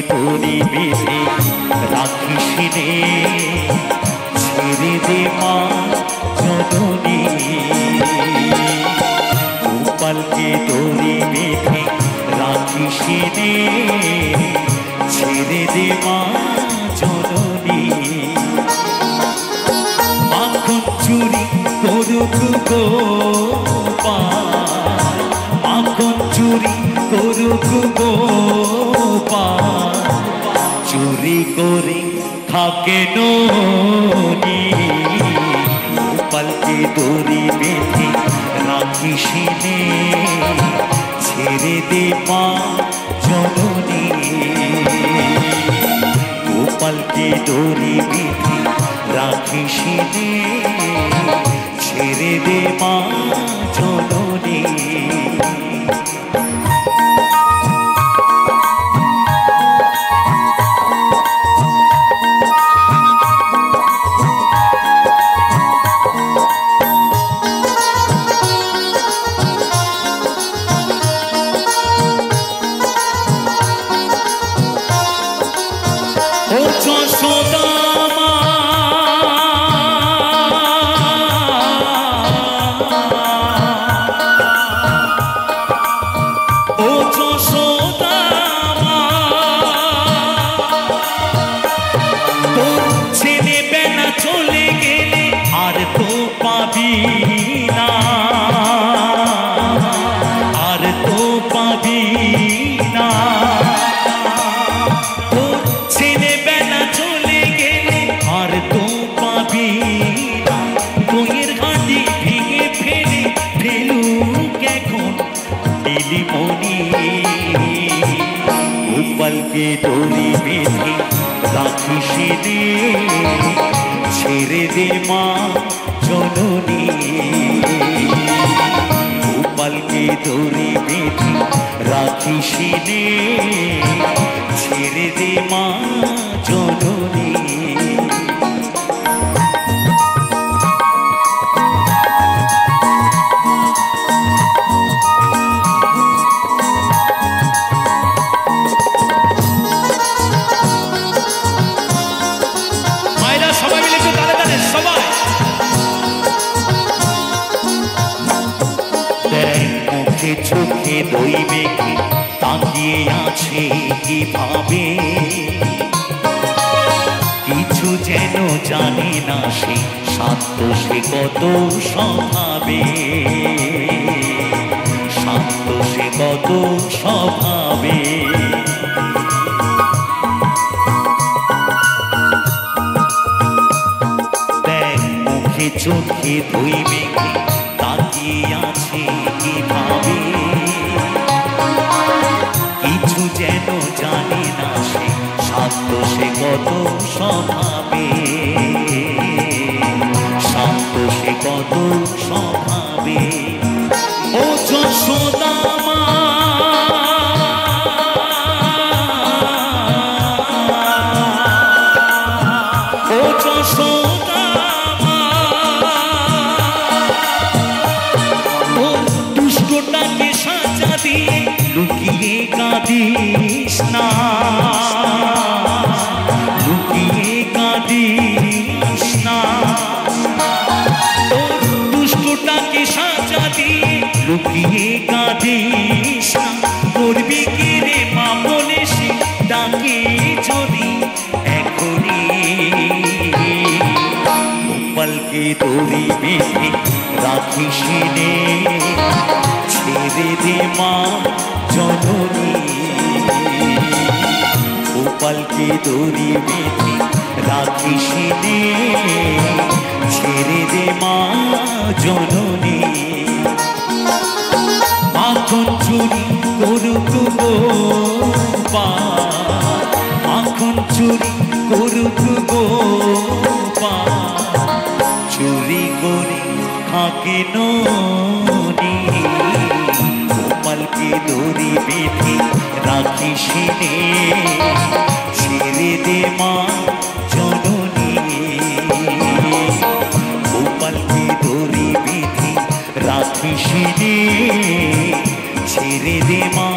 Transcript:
তোরি বেঁধে রাখিস রে, ছেড়ে দে মা জননী। গোপালকে তোরি বেঁধে রাখিস রে, ছেড়ে দে মা জননী। মাখন চুরি করুক গোপাল, মাখন চুরি করুক গোপাল, চুরি করে থাকে ননি। গোপালকে দড়ি বেঁধে রাখিস রে, ছেড়ে দে মা জননী। গোপালকে দড়ি বেঁধে রাখিস রে, ছেড়ে দে মা জননী। গোপালকে দড়ি বেঁধে রাখিস রে, ছেড়ে দে মা জননী। গোপালকে দড়ি বেঁধে রাখিস রে, ছেড়ে দে মা জননী। চোখে দই মেখে তাকিয়ে আছে কিভাবে, কিছু যেন জানে না সে, শান্ত সে কত স্বভাবে, শান্ত সে কত স্বভাবে। দেখ মুখে চোখে দই মেখে তাকিয়ে আছে কিভাবে, কিছু যেন জানে না সে, শান্ত সে কত স্বভাবে, শান্ত সে কত স্বভাবে। ও যশোদা মা, ও যশোদা মা, ও দুষ্টটাকে সাজা দিয়ে লুকিয়ে কাঁদিস না, লুকিয়ে কাঁদিস না। তোর দুষ্টটাকে সাজা দিয়ে লুকিয়ে কাঁদিস না। করবি কি রে মা বলে সে ডাকে যদি এখনই। গোপালকে দড়ি বেঁধে রাখিস রে, ছেড়ে দে মা জননী। গোপালকে দড়ি বেঁধে রাখিস রে, ছেড়ে দে মা জননী। মাখন চুরি করুক গোপাল, মাখন চুরি করুক গোপাল, চুরি করে থাকে ননি। গোপালকে দড়ি বেঁধে রাখিস রে, ছেড়ে দে মা জননী। গোপালকে দড়ি বেঁধে রাখিস রে, ছেড়ে দে মা